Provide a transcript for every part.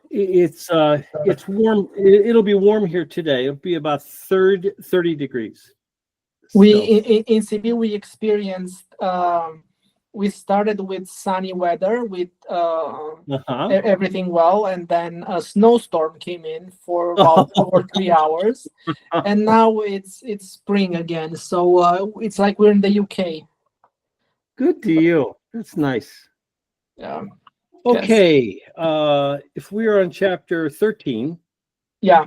It's warm. It'll be warm here today. It'll be about 30 degrees. We So, in Seville we experienced. We started with sunny weather with everything well, and then a snowstorm came in for about 2 or 3 hours, and now it's spring again. So it's like we're in the UK. good deal. That's nice. Yeah. Yes. Okay. If we are on chapter 13, Yeah.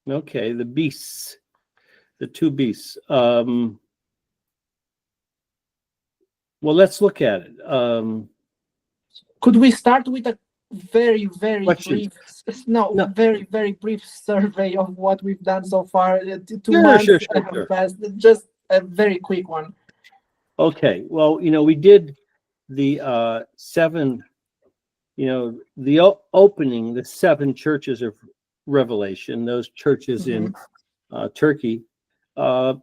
okay, the beasts, the two beasts. Well, let's look at it. Could we start with a very, very Questions? brief, No. very, very brief survey of what we've done so far? 2 Sure, months sure. have passed. Just a very quick one. Okay. Well, we did the 7, the opening, the 7 churches of Revelation, those churches in Turkey, and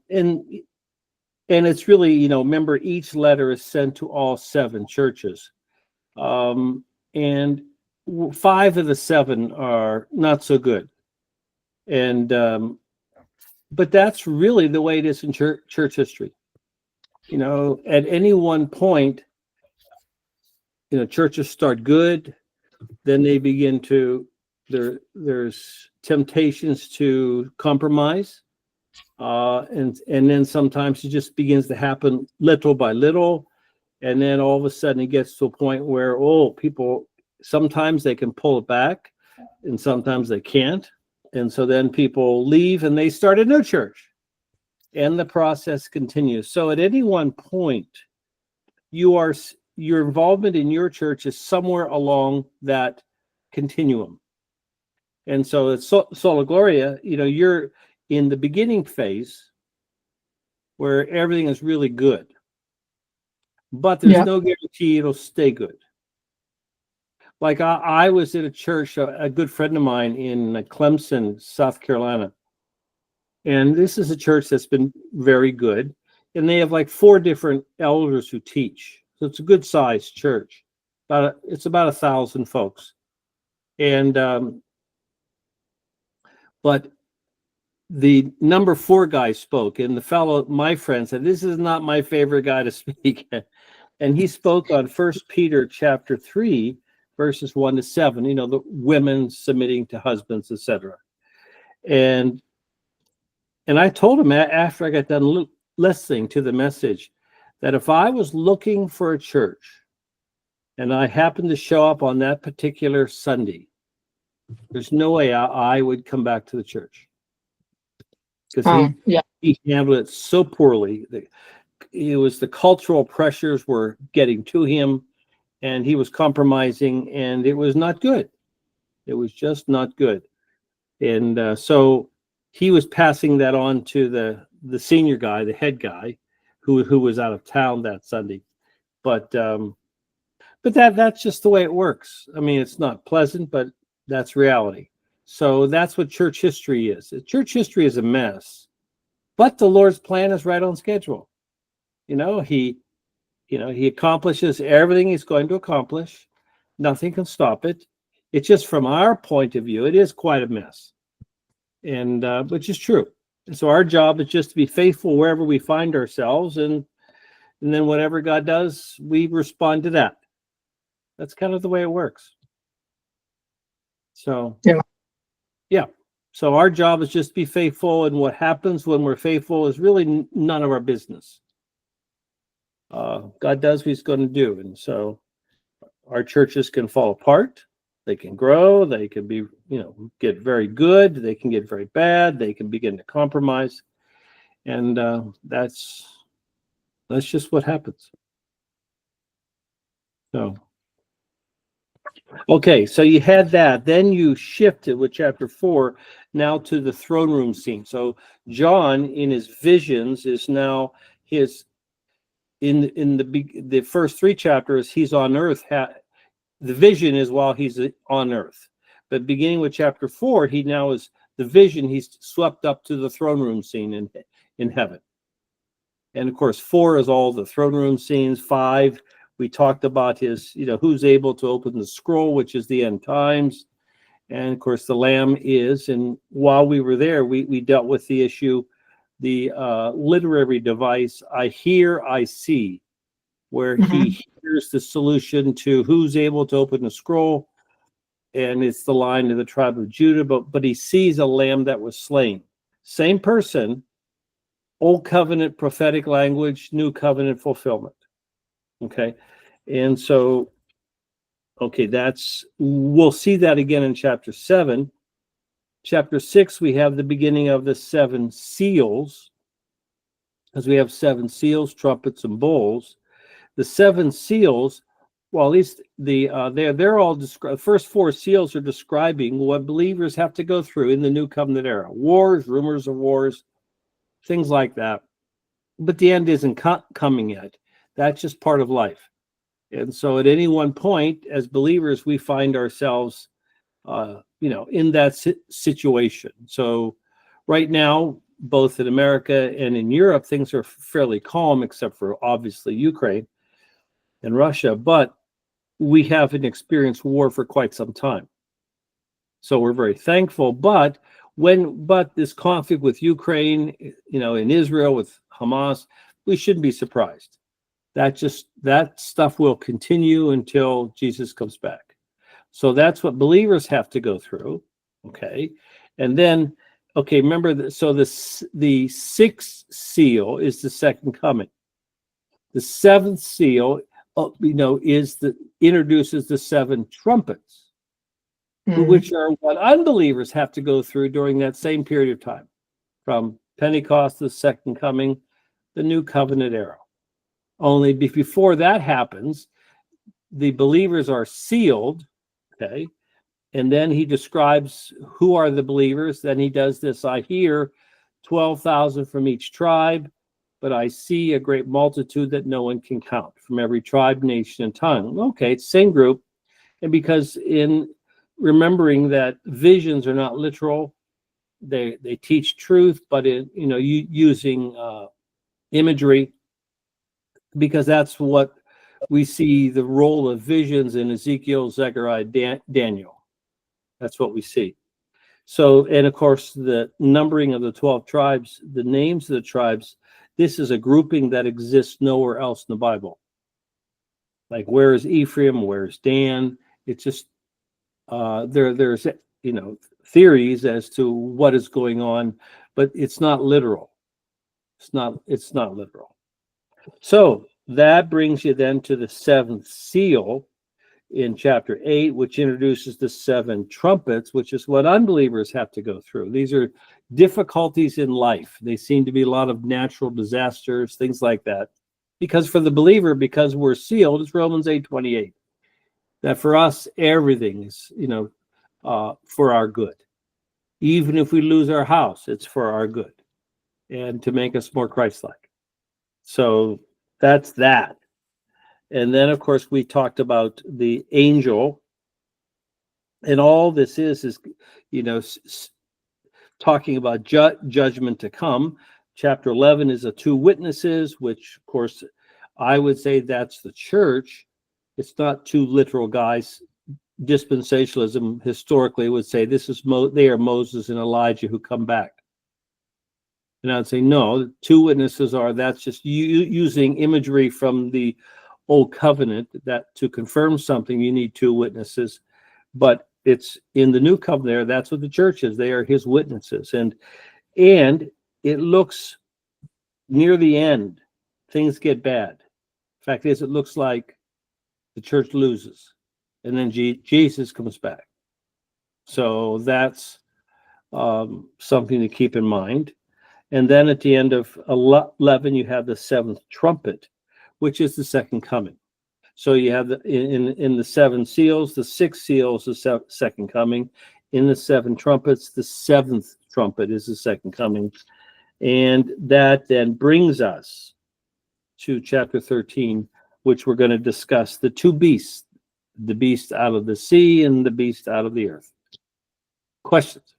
it's really, remember, each letter is sent to all 7 churches, and 5 of the 7 are not so good, and but that's really the way it is in church history. At any one point, churches start good, then they begin to there's temptations to compromise, and then sometimes it just begins to happen little by little, and then all of a sudden it gets to a point where people sometimes they can pull it back, and sometimes they can't, and so then people leave and they start a new church, and the process continues. So at any one point, your involvement in your church is somewhere along that continuum. And so it's Sola Gloria, you're in the beginning phase where everything is really good, but there's no guarantee it'll stay good. Like I was at a church, a good friend of mine in Clemson, South Carolina, and this is a church that's been very good, and they have like 4 different elders who teach. So it's a good sized church. It's about 1,000 folks, and but the number 4 guy spoke, and the fellow, my friend, said, "This is not my favorite guy to speak," and he spoke on 1 Peter chapter 3, verses 1 to 7. The women submitting to husbands, etc. And I told him after I got done listening to the message that if I was looking for a church and I happened to show up on that particular Sunday, there's no way I would come back to the church, because he handled it so poorly. It was the cultural pressures were getting to him, and he was compromising, and it was not good. It was just not good. And so he was passing that on to the senior guy, the head guy, who was out of town that Sunday. But that's just the way it works. I mean, it's not pleasant, but that's reality. So that's what church history is. Church history is a mess, but the Lord's plan is right on schedule. He accomplishes everything he's going to accomplish. Nothing can stop it. It's just from our point of view, it is quite a mess, and which is true. And so our job is just to be faithful wherever we find ourselves, and then whatever God does, we respond to that. That's kind of the way it works. So yeah. So our job is just to be faithful, and what happens when we're faithful is really none of our business. God does what he's going to do. And so our churches can fall apart. They can grow. They can be, get very good. They can get very bad. They can begin to compromise. And that's just what happens. So, okay, so you had that. Then you shifted with chapter 4 now to the throne room scene. So John, in his visions, is now in the first 3 chapters, he's on earth. The vision is while he's on earth. But beginning with chapter 4, he now is the vision. He's swept up to the throne room scene in heaven. And of course, 4 is all the throne room scenes. 5 We talked about his, who's able to open the scroll, which is the end times. And of course, the Lamb is. And while we were there, we dealt with the issue, the literary device, I hear, I see, where he hears the solution to who's able to open the scroll. And it's the line of the tribe of Judah, but he sees a lamb that was slain. Same person, Old Covenant prophetic language, New Covenant fulfillment. Okay. And so, okay, we'll see that again in chapter 7. Chapter 6, we have the beginning of the 7 seals, because we have 7 seals, trumpets, and bowls. The 7 seals, well, at least they're all the first 4 seals are describing what believers have to go through in the New Covenant era: wars, rumors of wars, things like that. But the end isn't coming yet. That's just part of life. And so at any one point, as believers, we find ourselves, in that situation. So right now, both in America and in Europe, things are fairly calm, except for obviously Ukraine and Russia. But we haven't experienced war for quite some time. So we're very thankful. But this conflict with Ukraine, in Israel with Hamas, we shouldn't be surprised. That stuff will continue until Jesus comes back. So that's what believers have to go through. Okay. And then, remember that. So the 6th seal is the second coming. The 7th seal, introduces the 7 trumpets, which are what unbelievers have to go through during that same period of time, from Pentecost to the second coming, the New Covenant era. Only before that happens, the believers are sealed, okay? And then he describes who are the believers. Then he does this: I hear 12,000 from each tribe, but I see a great multitude that no one can count, from every tribe, nation, and tongue. Okay, it's the same group. And because in remembering that visions are not literal, they teach truth, but using imagery, because that's what we see the role of visions in Ezekiel, Zechariah, Daniel. That's what we see. So, and of course, the numbering of the 12 tribes, the names of the tribes, this is a grouping that exists nowhere else in the Bible. Like, where is Ephraim? Where's Dan? It's just, there's, theories as to what is going on, but it's not literal. It's not literal. So that brings you then to the 7th seal in chapter 8, which introduces the 7 trumpets, which is what unbelievers have to go through. These are difficulties in life. They seem to be a lot of natural disasters, things like that. Because for the believer, because we're sealed, it's Romans 8:28. That for us, everything is, for our good. Even if we lose our house, it's for our good and to make us more Christ-like. So that's that. And then, of course, we talked about the angel. And all this is talking about judgment to come. Chapter 11 is the 2 witnesses, which, of course, I would say that's the church. It's not 2 literal guys. Dispensationalism historically would say they are Moses and Elijah who come back. And I'd say, no, 2 witnesses that's just using imagery from the Old Covenant, that to confirm something, you need 2 witnesses. But it's in the New Covenant there, that's what the church is. They are his witnesses. And it looks near the end, things get bad. Fact is, it looks like the church loses. And then Jesus comes back. So that's something to keep in mind. And then at the end of 11, you have the 7th trumpet, which is the second coming. So you have in the 7 seals, the 6th seal is the second coming. In the 7 trumpets, the 7th trumpet is the second coming. And that then brings us to chapter 13, which we're going to discuss the 2 beasts, the beast out of the sea and the beast out of the earth. Questions?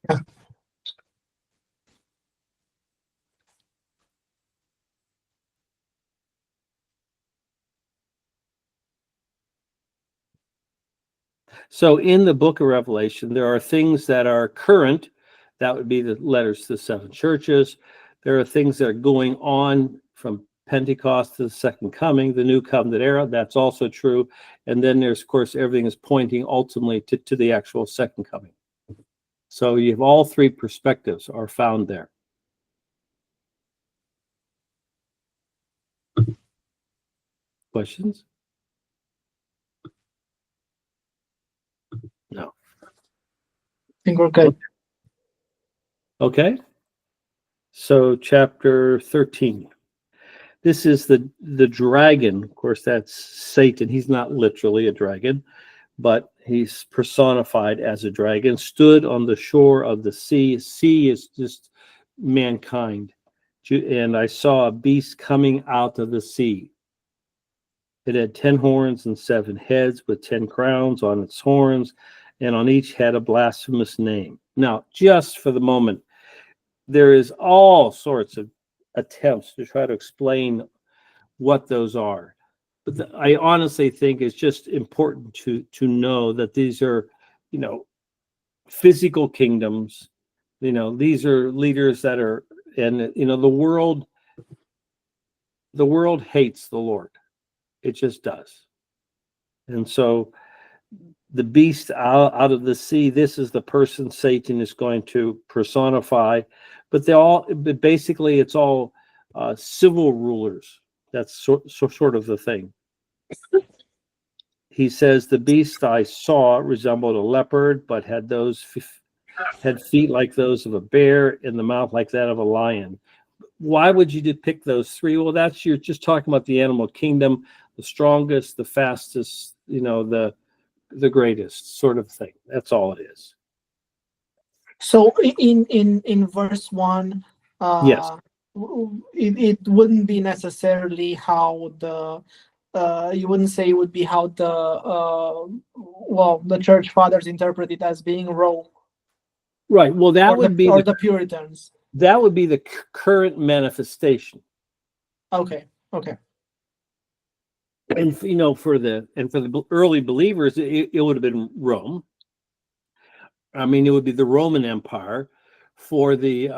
So in the book of Revelation, there are things that are current. That would be the letters to the 7 churches. There are things that are going on from Pentecost to the second coming, the new covenant era. That's also true. And then there's, of course, everything is pointing ultimately to the actual second coming. So you have all 3 perspectives are found there. Questions? No. I think we're good. Okay. So chapter 13. This is the dragon. Of course, that's Satan. He's not literally a dragon, but he's personified as a dragon, stood on the shore of the sea. Sea is just mankind. And I saw a beast coming out of the sea. It had 10 horns and 7 heads with 10 crowns on its horns, and on each head a blasphemous name. Now, just for the moment, there is all sorts of attempts to try to explain what those are. But I honestly think it's just important to know that these are, physical kingdoms. These are leaders that are, and the world hates the Lord. It just does. And so the beast out of the sea, this is the person Satan is going to personify. But basically it's all civil rulers. That's sort of the thing. He says, the beast I saw resembled a leopard, but had feet like those of a bear and the mouth like that of a lion. Why would you depict those 3? Well, you're just talking about the animal kingdom, the strongest, the fastest, the greatest sort of thing. That's all it is. So in verse 1, yes, it wouldn't be necessarily how you wouldn't say it would be how the church fathers interpret it as being Rome. Right. Well, that would be the Puritans. That would be the current manifestation. Okay. And for the early believers, it would have been Rome. I mean, it would be the Roman Empire. For the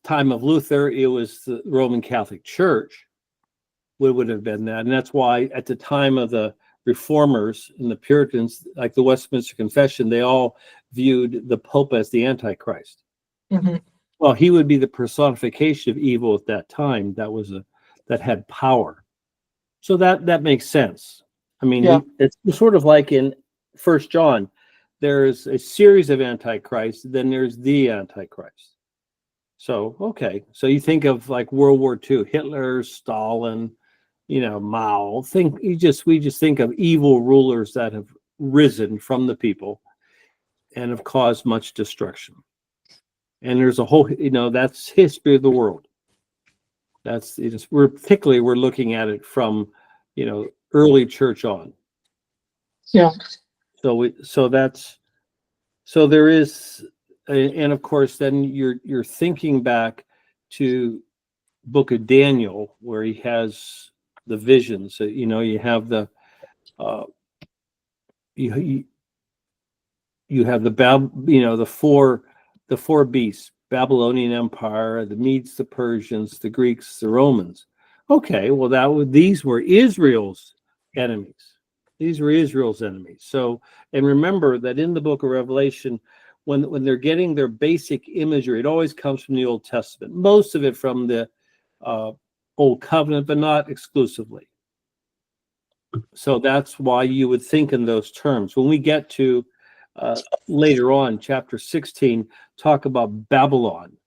time of Luther, it was the Roman Catholic Church. Would have been that, and that's why at the time of the Reformers and the Puritans, like the Westminster Confession, they all viewed the Pope as the Antichrist. Mm-hmm. Well, he would be the personification of evil at that time. That had power. So that makes sense. I mean, it's sort of like in 1 John, there's a series of antichrists, then there's the Antichrist. So, okay. So you think of like World War II, Hitler, Stalin, Mao. We just think of evil rulers that have risen from the people and have caused much destruction. And there's a whole, that's history of the world. That's we're looking at it from, early church on. Yeah. So there is, and of course, then you're thinking back to Book of Daniel, where he has the visions. So, you have the you have the four beasts: Babylonian Empire, the Medes, the Persians, the Greeks, the Romans. Okay, well these were Israel's enemies. These were Israel's enemies. So, and remember that in the book of Revelation, when they're getting their basic imagery, it always comes from the Old Testament. Most of it from the Old Covenant, but not exclusively. So that's why you would think in those terms. When we get to later on, chapter 16, talk about Babylon.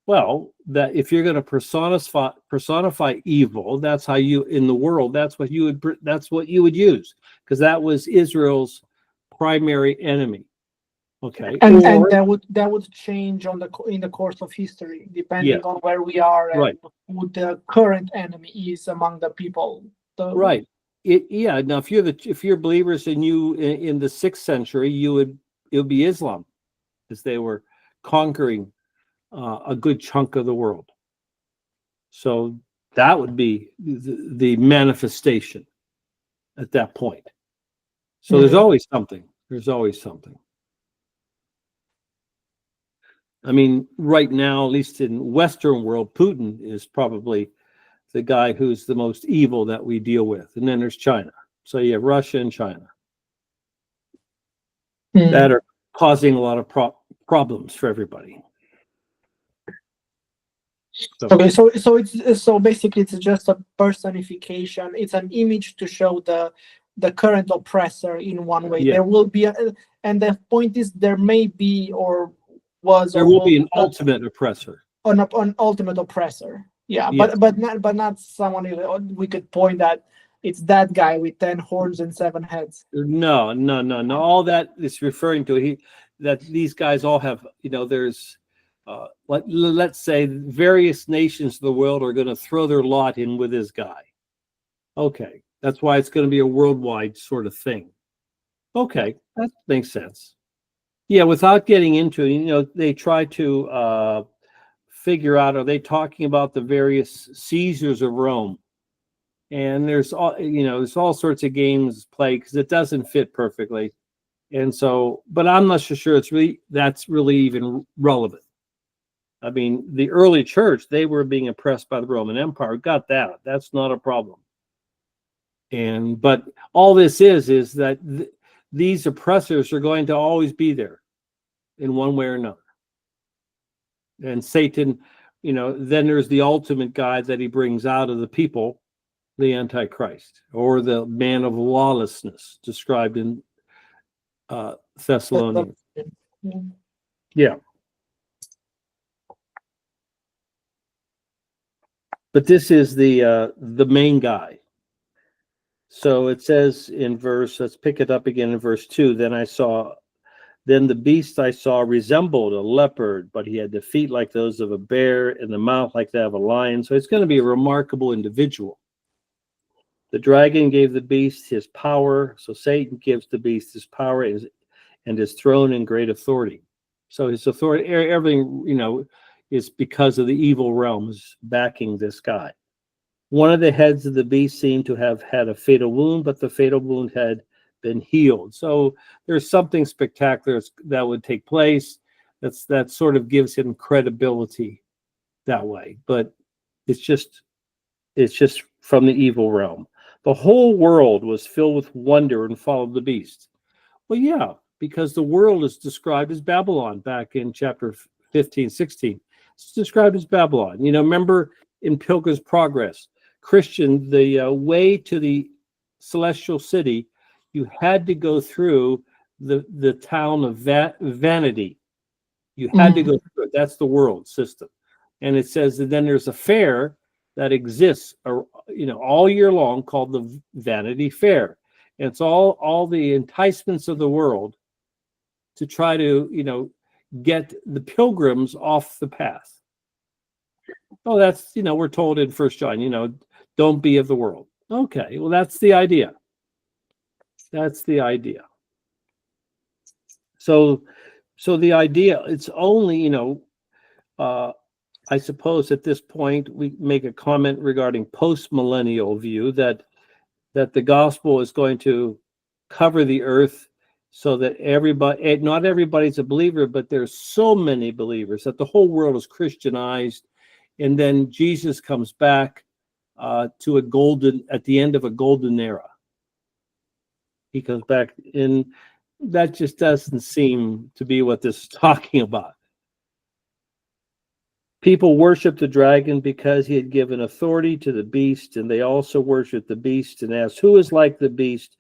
Well, that if you're going to personify evil, that's how you in the world. That's what you would use, because that was Israel's primary enemy. Okay, and that would change in the course of history, depending on where we are and who the current enemy is among the people. Right. Now, if you're believers in the 6th century, it would be Islam, because they were conquering a good chunk of the world. So that would be the manifestation at that point. So there's always something. There's always something. I mean, right now, at least in Western world, Putin is probably the guy who's the most evil that we deal with. And then there's China. So you have Russia and China that are causing a lot of problems for everybody. Okay, so basically it's just a personification. It's an image to show the current oppressor in one way. Yeah. There will be, and the point is there may be or was there or will be an ultimate oppressor. An ultimate oppressor. Yeah, Yes. but not someone we could point that it's that guy with 10 horns and 7 heads. No. All that is referring to that these guys all have, there's let's say various nations of the world are going to throw their lot in with this guy. Okay, that's why it's going to be a worldwide sort of thing. Okay, that makes sense. Yeah, without getting into it, they try to figure out, are they talking about the various Caesars of Rome? And there's all sorts of games played because it doesn't fit perfectly. And so, but I'm not so sure that's really even relevant. I mean, the early church, they were being oppressed by the Roman Empire. Got that. That's not a problem. But all this is that these oppressors are going to always be there in one way or another. And Satan, then there's the ultimate guy that he brings out of the people, the Antichrist, or the man of lawlessness described in Thessalonians. Yeah. But this is the main guy. So it says in let's pick it up again in verse 2. Then the beast I saw resembled a leopard, but he had the feet like those of a bear and the mouth like that of a lion. So it's going to be a remarkable individual. The dragon gave the beast his power. So Satan gives the beast his power and his throne and great authority. So his authority, everything, is because of the evil realms backing this guy. One of the heads of the beast seemed to have had a fatal wound, but the fatal wound had been healed. So there's something spectacular that would take place. That sort of gives him credibility that way. But it's just from the evil realm. The whole world was filled with wonder and followed the beast. Well, yeah, because the world is described as Babylon back in chapter 15, 16. It's described as Babylon. Remember in Pilgrim's Progress, Christian, the way to the celestial city, you had to go through the town of Vanity. You had to go through it. That's the world system. And it says that then there's a fair that exists, all year long called the Vanity Fair. And it's all the enticements of the world to try to, get the pilgrims off the path. Oh, that's, we're told in 1 John, don't be of the world. Okay, well, that's the idea. That's the idea. So the idea, it's only, I suppose at this point we make a comment regarding post-millennial view that the gospel is going to cover the earth so that not everybody's a believer, but there's so many believers that the whole world is Christianized. And then Jesus comes back at the end of a golden era. He comes back, and that just doesn't seem to be what this is talking about. People worship the dragon because he had given authority to the beast, and they also worship the beast and ask, who is like the beast?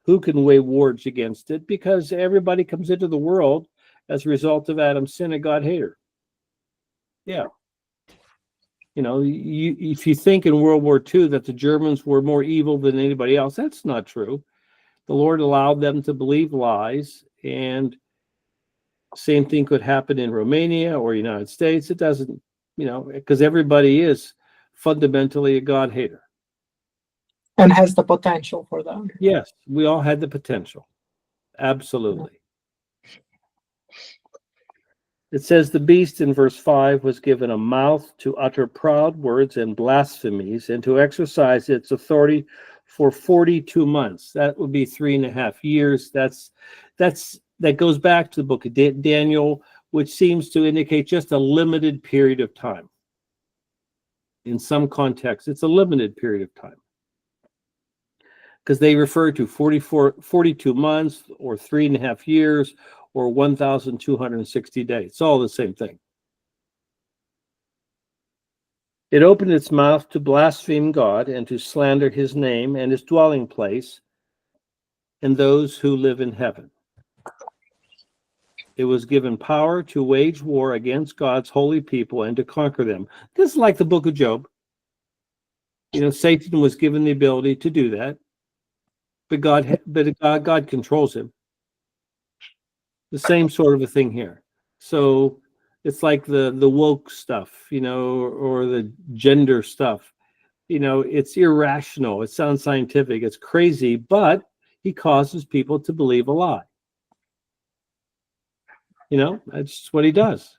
Who can weigh wards against it? Because everybody comes into the world as a result of Adam's sin, a God hater. Yeah. If you think in World War II that the Germans were more evil than anybody else, that's not true. The Lord allowed them to believe lies, and same thing could happen in Romania or United States. It doesn't, because everybody is fundamentally a God hater. And has the potential for that. Yes, we all had the potential. Absolutely. It says the beast in verse 5 was given a mouth to utter proud words and blasphemies and to exercise its authority for 42 months. That would be 3.5 years. That goes back to the book of Daniel, which seems to indicate just a limited period of time. In some contexts, it's a limited period of time, because they refer to 42 months or 3.5 years or 1,260 days. It's all the same thing. It opened its mouth to blaspheme God and to slander his name and his dwelling place and those who live in heaven. It was given power to wage war against God's holy people and to conquer them. This is like the book of Job. Satan was given the ability to do that, but God controls him. The same sort of a thing here. So it's like the woke stuff, or the gender stuff. It's irrational. It sounds scientific. It's crazy, but he causes people to believe a lie. That's what he does.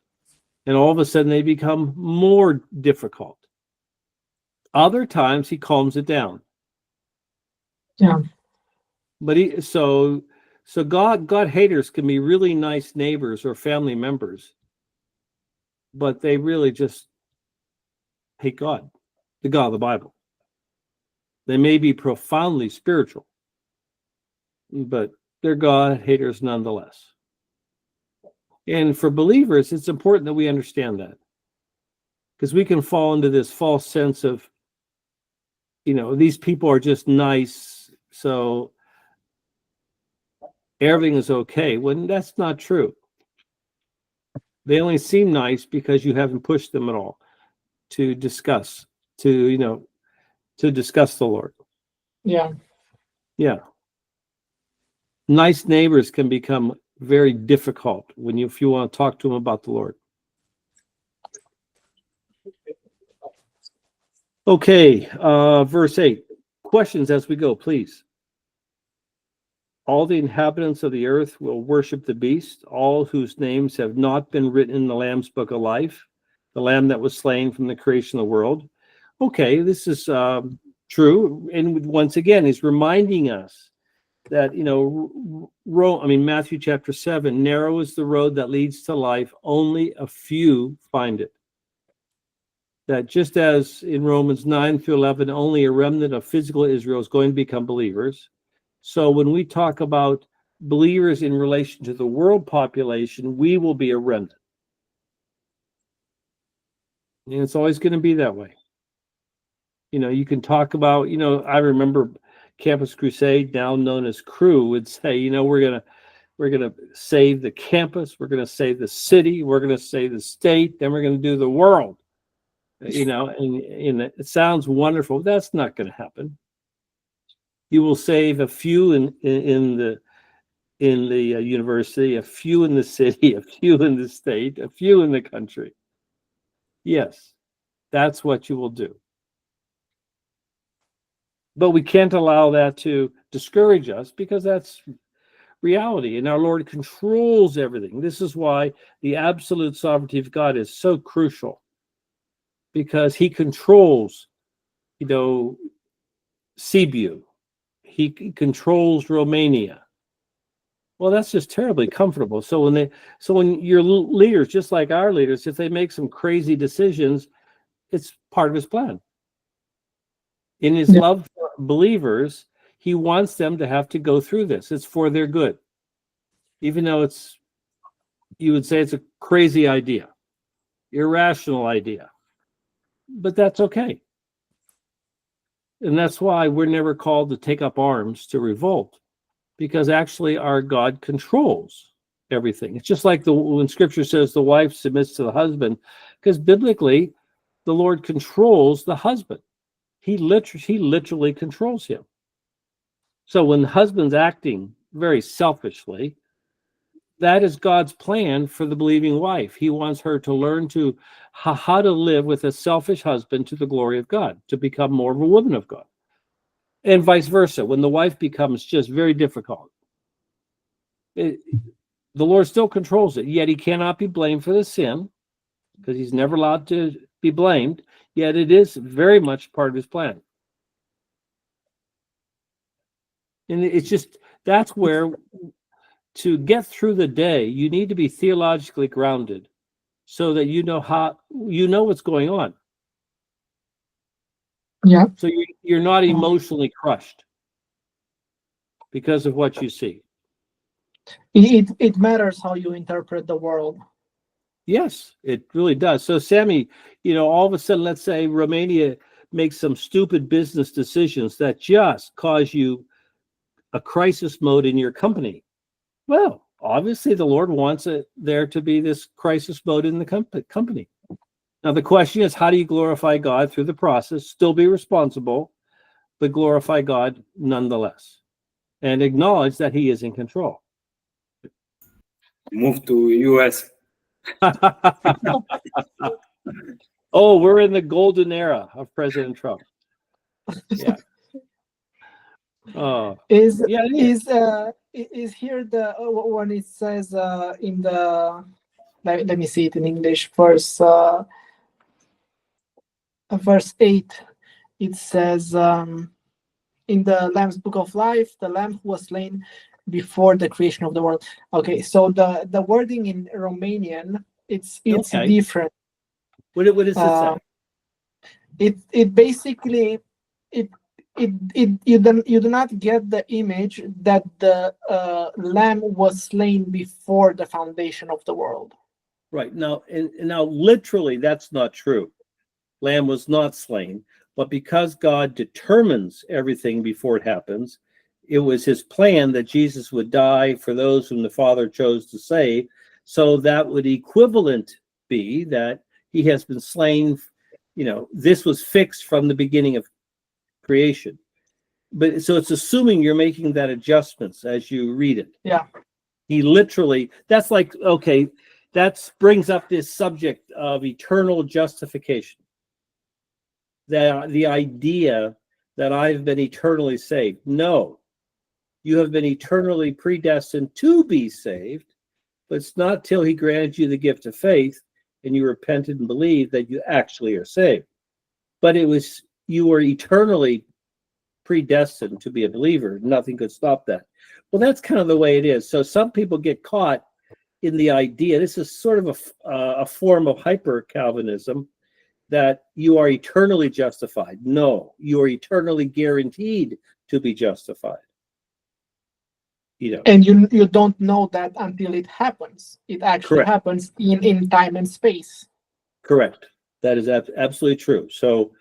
And all of a sudden they become more difficult. Other times he calms it down. Yeah. But so God haters can be really nice neighbors or family members, but they really just hate God, the God of the Bible. They may be profoundly spiritual, but they're God haters nonetheless. And for believers, it's important that we understand that, because we can fall into this false sense of, these people are just nice, so everything is okay, when that's not true. They only seem nice because you haven't pushed them at all to discuss the Lord. Yeah. Nice neighbors can become very difficult if you want to talk to them about the Lord. Okay, verse 8. Questions as we go, please. All the inhabitants of the earth will worship the beast, all whose names have not been written in the Lamb's book of life, the Lamb that was slain from the creation of the world. Okay, this is true. And once again, he's reminding us that, Matthew chapter 7, narrow is the road that leads to life, only a few find it. That just as in Romans 9 through 11, only a remnant of physical Israel is going to become believers. So when we talk about believers in relation to the world population, we will be a remnant. And it's always going to be that way. You can talk about, I remember Campus Crusade, now known as Cru, would say, we're going to save the campus, we're going to save the city, we're going to save the state, then we're going to do the world. And it sounds wonderful. That's not going to happen. You will save a few in the university, a few in the city, a few in the state, a few in the country. Yes, that's what you will do. But we can't allow that to discourage us, because that's reality, and our Lord controls everything. This is why the absolute sovereignty of God is so crucial, because he controls, Cebu. He controls Romania. Well, that's just terribly comfortable. So when your leaders, just like our leaders, if they make some crazy decisions, it's part of his plan. In his love for believers, he wants them to have to go through this. It's for their good. Even though you would say it's a crazy idea, irrational idea. But that's okay. And that's why we're never called to take up arms to revolt, because actually our God controls everything. It's just like when Scripture says the wife submits to the husband, because biblically the Lord controls the husband. He literally controls him. So when the husband's acting very selfishly, that is God's plan for the believing wife. He wants her to learn how to live with a selfish husband to the glory of God, to become more of a woman of God. And vice versa. When the wife becomes just very difficult, the Lord still controls it. Yet he cannot be blamed for the sin, because he's never allowed to be blamed. Yet it is very much part of his plan. And it's just, that's where, to get through the day, you need to be theologically grounded so that you know what's going on. Yeah. So you're not emotionally crushed because of what you see. It matters how you interpret the world. Yes, it really does. So, Sammy, all of a sudden, let's say Romania makes some stupid business decisions that just cause you a crisis mode in your company. Well, obviously, the Lord wants there to be this crisis mode in the company. Now, the question is, how do you glorify God through the process, still be responsible, but glorify God nonetheless, and acknowledge that He is in control? Move to US. Oh, we're in the golden era of President Trump. Yeah. Is yeah. Is here the when it says in the let me see it in English, verse 8, it says in the Lamb's Book of Life, the Lamb who was slain before the creation of the world. Okay, so the wording in Romanian, it's Okay. different. What does it say? It basically you do not get the image that the lamb was slain before the foundation of the world. Right. Now, and now literally that's not true. Lamb was not slain, but because God determines everything before it happens, it was his plan that Jesus would die for those whom the Father chose to save. So that would equivalent be that he has been slain. This was fixed from the beginning of creation. But so it's assuming you're making that adjustments as you read it. Yeah. He literally, that's like, okay, that brings up this subject of eternal justification. The idea that I've been eternally saved. No, you have been eternally predestined to be saved, but it's not till he granted you the gift of faith and you repented and believed that you actually are saved. But you were eternally predestined to be a believer. Nothing could stop that. Well, that's kind of the way it is. So some people get caught in the idea, this is sort of a form of hyper-Calvinism, that you are eternally justified. No, you are eternally guaranteed to be justified. And you don't know that until it happens. It actually Correct. happens in time and space. Correct. That is absolutely true. So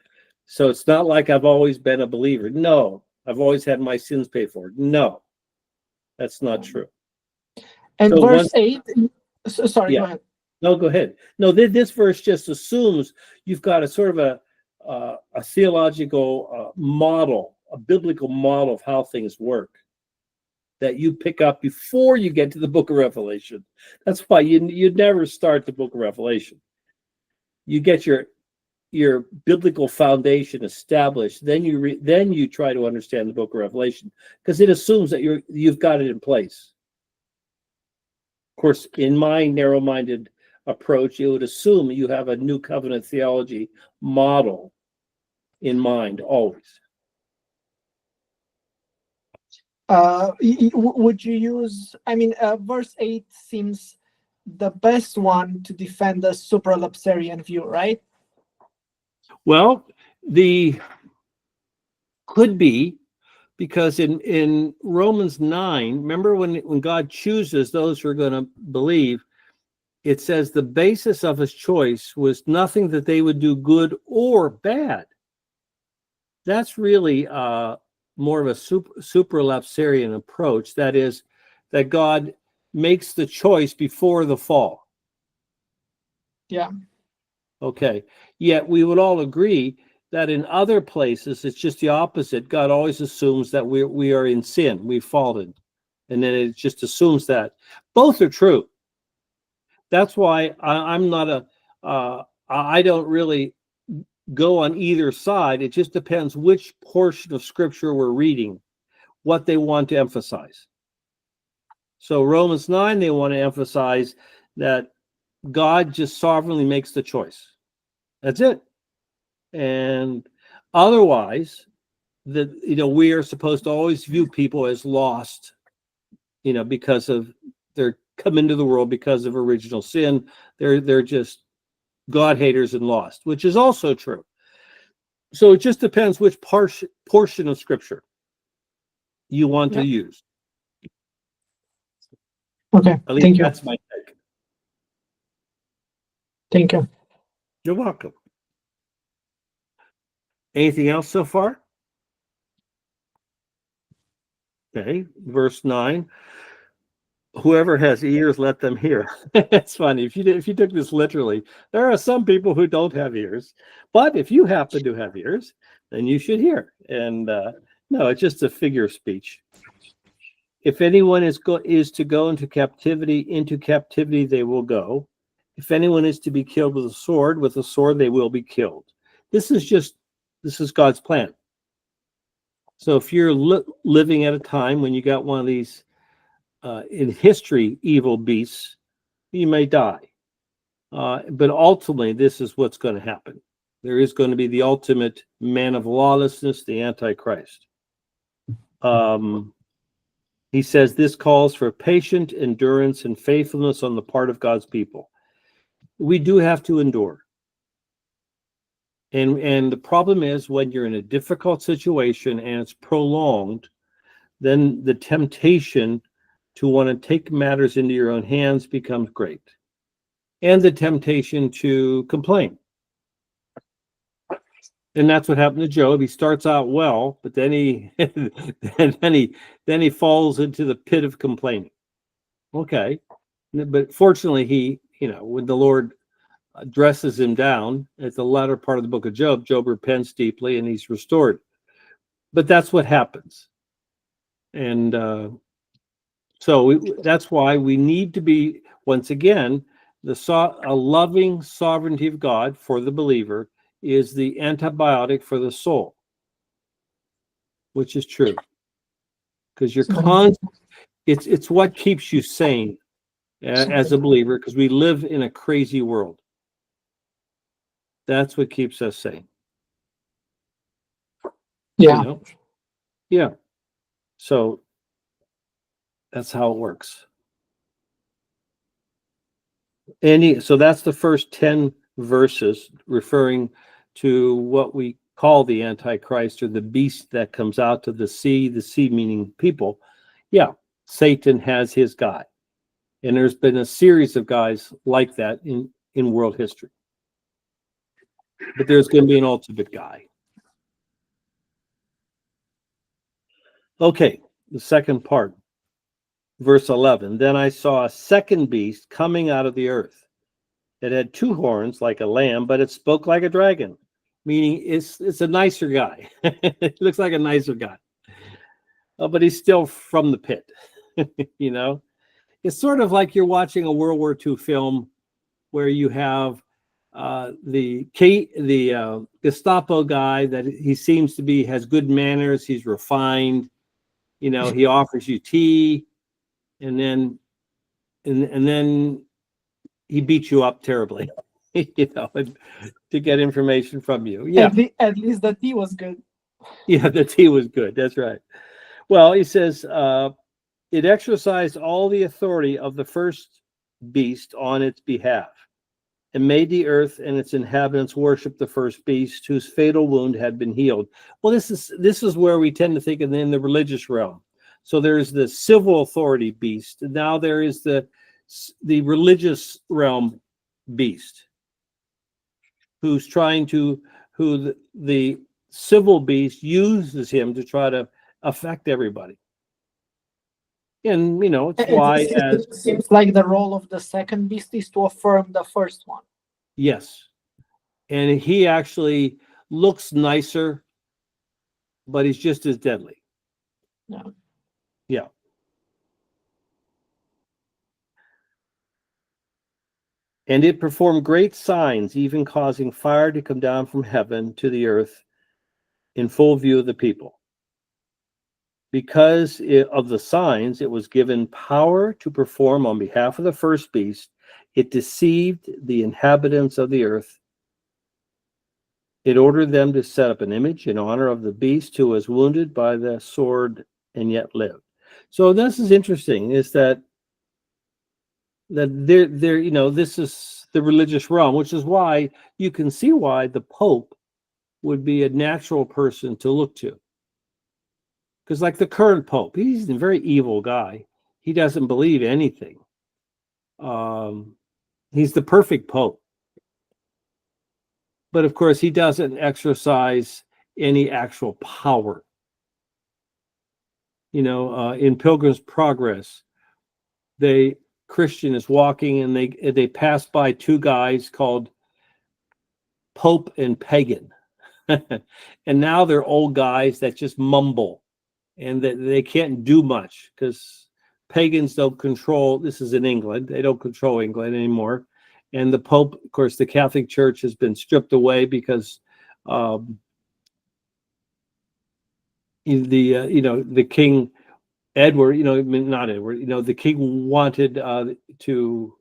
it's not like I've always been a believer. No, I've always had my sins paid for. No, that's not true. And so verse 8, sorry, yeah. Go ahead. No, go ahead. No, this verse just assumes you've got a sort of a theological model, a biblical model of how things work that you pick up before you get to the book of Revelation. That's why you never start the book of Revelation. You get your biblical foundation established, then you try to understand the book of Revelation, because it assumes that you've got it in place. Of course, in my narrow-minded approach, it would assume you have a new covenant theology model in mind always. Would you use, verse 8 seems the best one to defend the supralapsarian view, right? Well, could be, because in Romans 9, remember when God chooses those who are going to believe, it says the basis of his choice was nothing that they would do good or bad. That's really more of a supralapsarian approach. That is, that God makes the choice before the fall. Yeah. Okay. Yet we would all agree that in other places, it's just the opposite. God always assumes that we are in sin, we've fallen. And then it just assumes that. Both are true. That's why I'm not I don't really go on either side. It just depends which portion of scripture we're reading, what they want to emphasize. So Romans 9, they want to emphasize that God just sovereignly makes the choice. That's it. And otherwise, that, we are supposed to always view people as lost, because of they're come into the world because of original sin. They're just God haters and lost, which is also true. So it just depends which portion of Scripture you want to use. Okay, At least thank you. that's my take. Thank you. You're welcome. Anything else so far? Okay, verse 9. Whoever has ears, let them hear. It's funny. If you took this literally, there are some people who don't have ears, but if you happen to have ears, then you should hear. And no, it's just a figure of speech. If anyone is to go into captivity they will go. If anyone is to be killed with a sword they will be killed. This is God's plan. So if you're living at a time when you got one of these in history evil beasts, you may die. But ultimately, this is what's going to happen. There is going to be the ultimate man of lawlessness, the Antichrist. He says this calls for patient endurance and faithfulness on the part of God's people. We do have to endure. And the problem is when you're in a difficult situation and it's prolonged, then the temptation to want to take matters into your own hands becomes great. And the temptation to complain. And that's what happened to Job. He starts out well, but then he then he falls into the pit of complaining. Okay. But fortunately, when the Lord dresses him down at the latter part of the book of Job, Job repents deeply and he's restored. But that's what happens. And that's why we need to be, once again, a loving sovereignty of God for the believer is the antibiotic for the soul, which is true. Because it's what keeps you sane as a believer, because we live in a crazy world. That's what keeps us sane. Yeah. Yeah. So that's how it works. So that's the first 10 verses referring to what we call the Antichrist, or the beast that comes out of the sea meaning people. Yeah, Satan has his guy. And there's been a series of guys like that in world history. But there's going to be an ultimate guy. Okay, the second part. Verse 11, then I saw a second beast coming out of the earth. It had two horns like a lamb, but it spoke like a dragon, meaning it's a nicer guy. It looks like a nicer guy. But he's still from the pit. It's sort of like you're watching a World War II film where you have the Gestapo guy that he seems to be, has good manners, he's refined, he offers you tea, and then he beats you up terribly, to get information from you. Yeah. At least the tea was good. Yeah, the tea was good. That's right. Well, he says, it exercised all the authority of the first beast on its behalf, and made the earth and its inhabitants worship the first beast, whose fatal wound had been healed. Well, this is where we tend to think of in the religious realm. So there's the civil authority beast. Now there is the religious realm beast, who the civil beast uses him to try to affect everybody. And it's why it seems like the role of the second beast is to affirm the first one. Yes. And he actually looks nicer, but he's just as deadly. Yeah. Yeah. And it performed great signs, even causing fire to come down from heaven to the earth in full view of the people. Because of the signs, it was given power to perform on behalf of the first beast. It deceived the inhabitants of the earth It ordered them to set up an image in honor of the beast who was wounded by the sword and yet lived. So this is interesting, is that they're this is the religious realm, which is why you can see why the Pope would be a natural person to look to. Because like the current Pope, he's a very evil guy. He doesn't believe anything. He's the perfect Pope. But of course, he doesn't exercise any actual power. In Pilgrim's Progress, Christian is walking and they pass by two guys called Pope and Pagan. And now they're old guys that just mumble and that they can't do much because pagans don't control. This is in England. They don't control England anymore. And the Pope, of course, the Catholic Church has been stripped away because the King Edward, not Edward, the king wanted to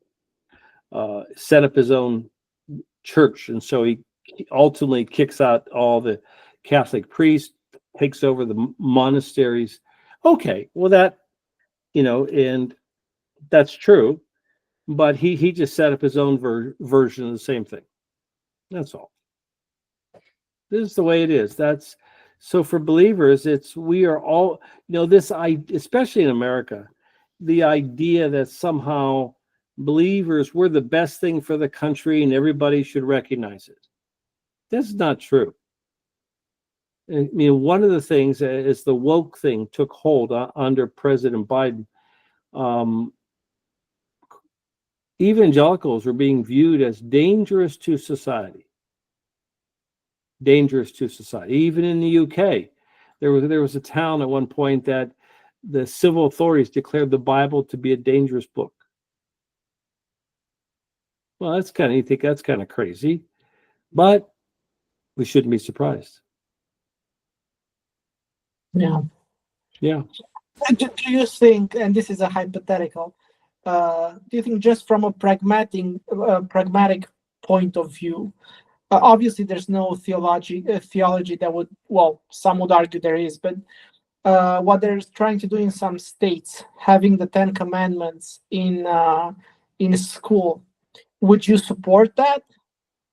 set up his own church. And so he ultimately kicks out all the Catholic priests, takes over the monasteries. Okay, well and that's true. But he just set up his own version of the same thing. That's all. This is the way it is. So for believers, we are all, especially in America, the idea that somehow believers, we're the best thing for the country and everybody should recognize it. That's not true. I mean, one of the things is the woke thing took hold under President Biden. Evangelicals were being viewed as dangerous to society. Dangerous to society. Even in the UK, there was a town at one point that the civil authorities declared the Bible to be a dangerous book. Well, you think that's kind of crazy, but we shouldn't be surprised. Yeah. Yeah. Do you think, and this is a hypothetical, do you think just from a pragmatic point of view, obviously there's no theology that would, well, some would argue there is, but what they're trying to do in some states, having the 10 Commandments in school, would you support that?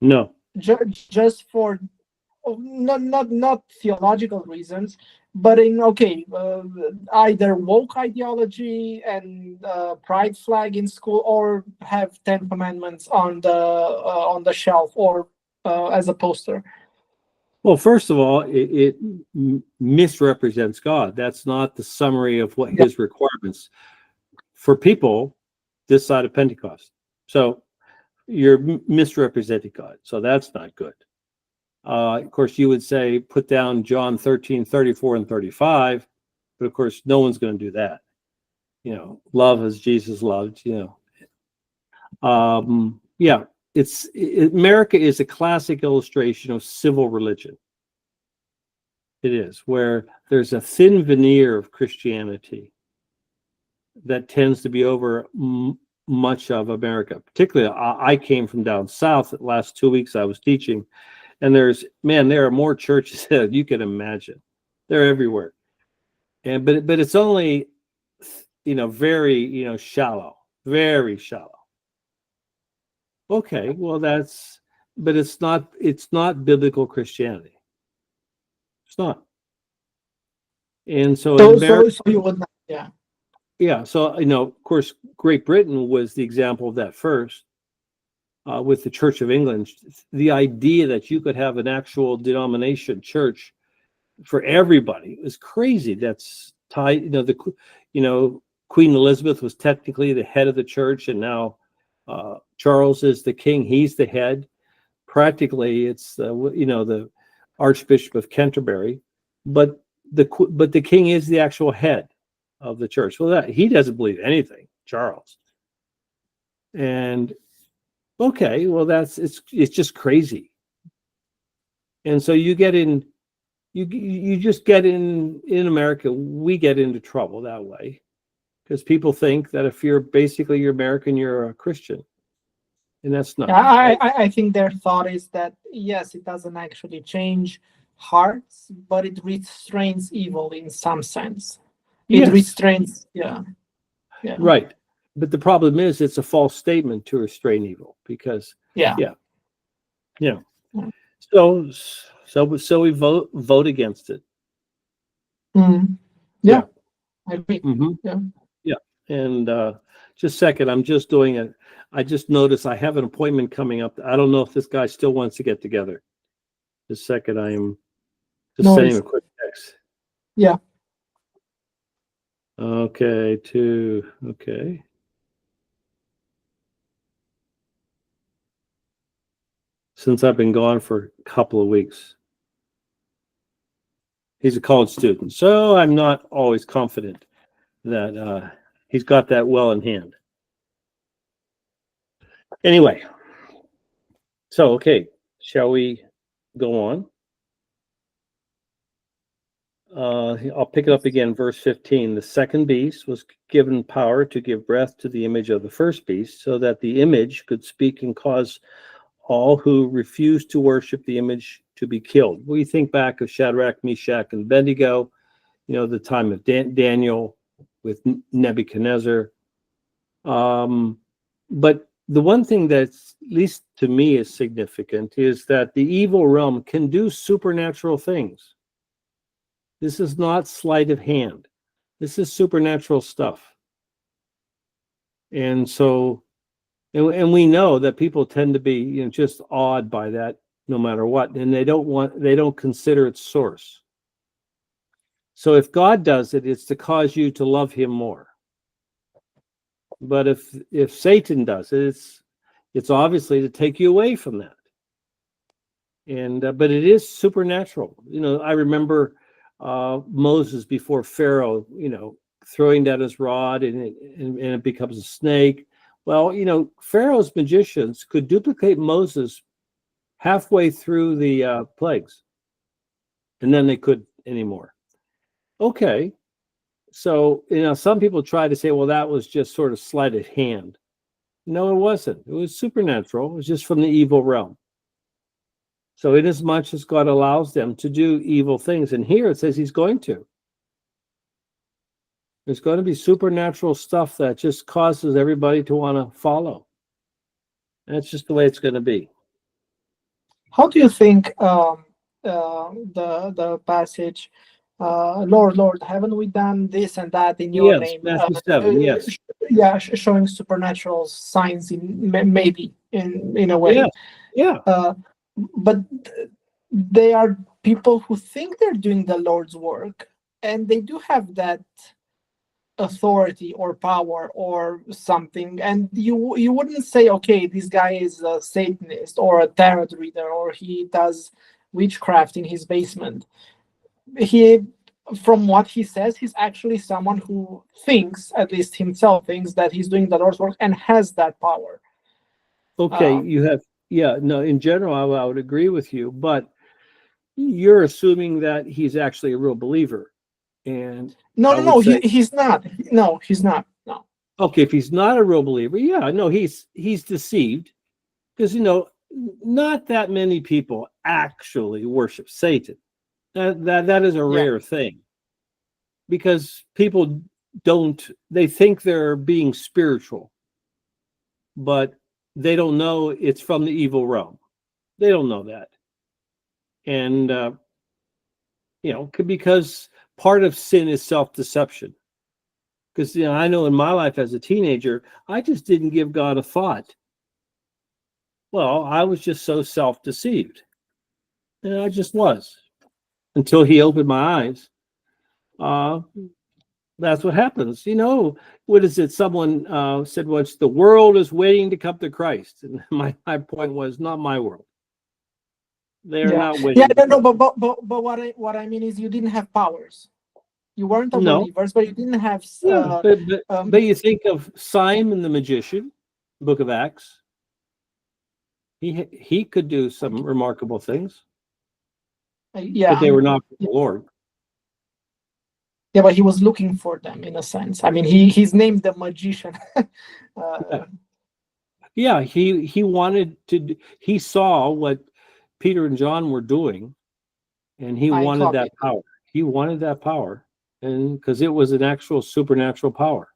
No. Just for not theological reasons, but either woke ideology and pride flag in school, or have 10 Commandments on the shelf or as a poster? Well, first of all, it misrepresents God. That's not the summary of what his requirements for people this side of Pentecost. So you're misrepresenting God. So that's not good. Of course, you would say put down John 13, 34, and 35, but of course, no one's going to do that. Love as Jesus loved. America is a classic illustration of civil religion. It is, where there's a thin veneer of Christianity that tends to be over much of America. Particularly, I came from down south. The last 2 weeks I was teaching, and there are more churches than you can imagine. They're everywhere, but it's only very shallow, very shallow. Okay, well but it's not biblical Christianity. It's not. And so you would not, yeah. Yeah, so of course, Great Britain was the example of that first, with the Church of England. The idea that you could have an actual denomination church for everybody is crazy. That's tied. Queen Elizabeth was technically the head of the church, and now Charles is the king. He's the head. Practically, it's the Archbishop of Canterbury, but the king is the actual head of the church. Well, he doesn't believe anything, Charles. And okay, well, it's just crazy. And so you get in, you just get in America. We get into trouble that way because people think that if you're American, you're a Christian. and that's not. I think their thought is that yes, it doesn't actually change hearts, but it restrains evil in some sense. It restrains, yeah. Right. But the problem is it's a false statement to restrain evil, because yeah. So we vote against it. Mm-hmm. Yeah. I agree. Mm-hmm. Yeah. And just a second, I'm just doing it. I just noticed I have an appointment coming up. I don't know if this guy still wants to get together. Just a second, I am just sending him a quick text. Yeah. Okay, okay. Since I've been gone for a couple of weeks. He's a college student, so I'm not always confident that he's got that well in hand. Anyway, so okay, shall we go on? I'll pick it up again, verse 15. The second beast was given power to give breath to the image of the first beast, so that the image could speak and cause all who refused to worship the image to be killed. We think back of Shadrach, Meshach, and Abednego, the time of Daniel with Nebuchadnezzar. But the one thing that's, at least to me, is significant is that the evil realm can do supernatural things. This is not sleight of hand. This is supernatural stuff. And so, and we know that people tend to be, just awed by that no matter what, and they don't consider its source. So if God does it, it's to cause you to love him more. But if Satan does it, it's obviously to take you away from that. And but it is supernatural. I remember Moses before Pharaoh, throwing down his rod and it becomes a snake. Well, Pharaoh's magicians could duplicate Moses halfway through the plagues, and then they couldn't anymore. Okay, so some people try to say, well, that was just sort of sleight of hand. No, it wasn't. It was supernatural. It was just from the evil realm. So inasmuch as God allows them to do evil things, and here it says he's going to. There's going to be supernatural stuff that just causes everybody to want to follow. That's just the way it's going to be. How do you think the passage, Lord, Lord, haven't we done this and that in your name? Matthew 7, yes. Yeah, showing supernatural signs maybe in a way. Yeah. But they are people who think they're doing the Lord's work, and they do have that authority or power or something, and you wouldn't say, okay, this guy is a Satanist or a tarot reader or he does witchcraft in his basement. From what he says, he's actually someone who thinks, at least himself thinks, that he's doing the Lord's work and has that power. Okay, in general, I would agree with you, but you're assuming that he's actually a real believer. And no, he's not. No, he's not. No. Okay, if he's not a real believer, he's deceived, because not that many people actually worship Satan. That is a rare thing, because people they think they're being spiritual, but they don't know it's from the evil realm. They don't know that. And because part of sin is self-deception. Because I know in my life as a teenager, I just didn't give God a thought. Well, I was just so self-deceived. And I just was. Until he opened my eyes. That's what happens. What is it? Someone said once, the world is waiting to come to Christ. And my point was, not my world. They're not waiting. Yeah, no, but what I mean is, you didn't have powers. You weren't a believer, but you didn't have. But you think of Simon the magician, Book of Acts. He could do some remarkable things. But they were not the Lord. Yeah, but he was looking for them in a sense. I mean, he's named the magician. Yeah, he wanted to. He saw what Peter and John were doing, and he I wanted copy. that power. He wanted that power, and because it was an actual supernatural power.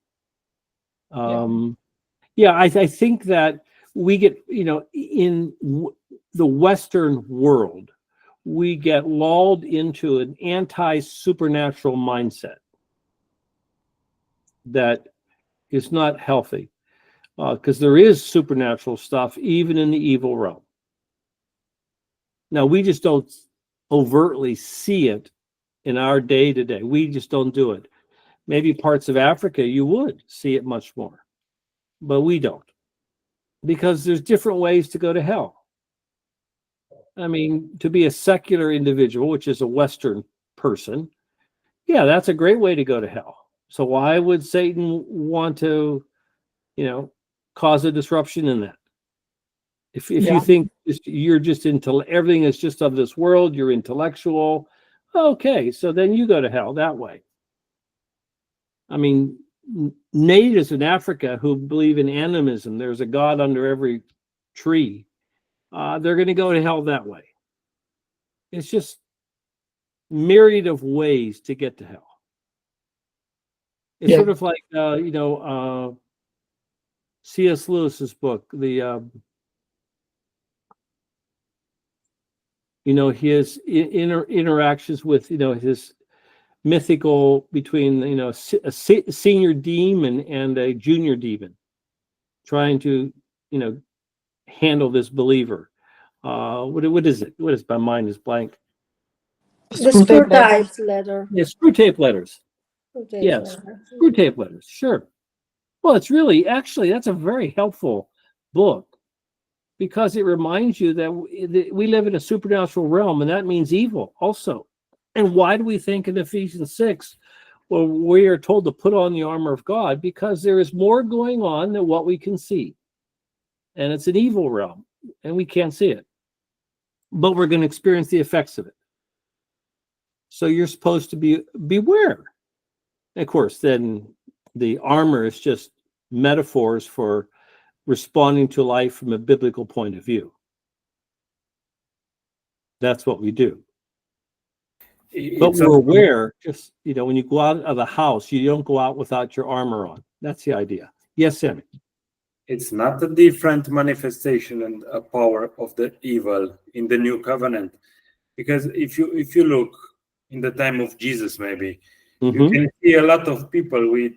Yeah, I think that we get, in the Western world, we get lulled into an anti-supernatural mindset that is not healthy, because there is supernatural stuff even in the evil realm. Now, we just don't overtly see it in our day to day. We just don't do it. Maybe parts of Africa, you would see it much more, but we don't, because there's different ways to go to hell. I mean, to be a secular individual, which is a Western person, yeah, that's a great way to go to hell. So why would Satan want to, cause a disruption in that? If you think you're just into everything is just of this world, you're intellectual, okay, so then you go to hell that way. I mean, natives in Africa who believe in animism, there's a god under every tree, they're going to go to hell that way. It's just myriad of ways to get to hell. It's sort of like C.S. Lewis's book, the his interactions with his mythical between a senior demon and a junior demon, trying to handle this believer. What is it? What is, my mind is blank. The screw type letter. Yeah, screw tape letters. Yes, screw tape letters. Sure. Well, it's really, actually, that's a very helpful book, because it reminds you that we live in a supernatural realm, and that means evil also. And why do we think in Ephesians 6, well, we are told to put on the armor of God? Because there is more going on than what we can see. And it's an evil realm, and we can't see it. But we're going to experience the effects of it. So you're supposed to beware. And of course, then the armor is just metaphors for responding to life from a biblical point of view. That's what we do. But we're aware, just, when you go out of the house, you don't go out without your armor on. That's the idea. Yes, Sammy? It's not a different manifestation and a power of the evil in the new covenant. Because if you look in the time of Jesus, maybe, you can see a lot of people with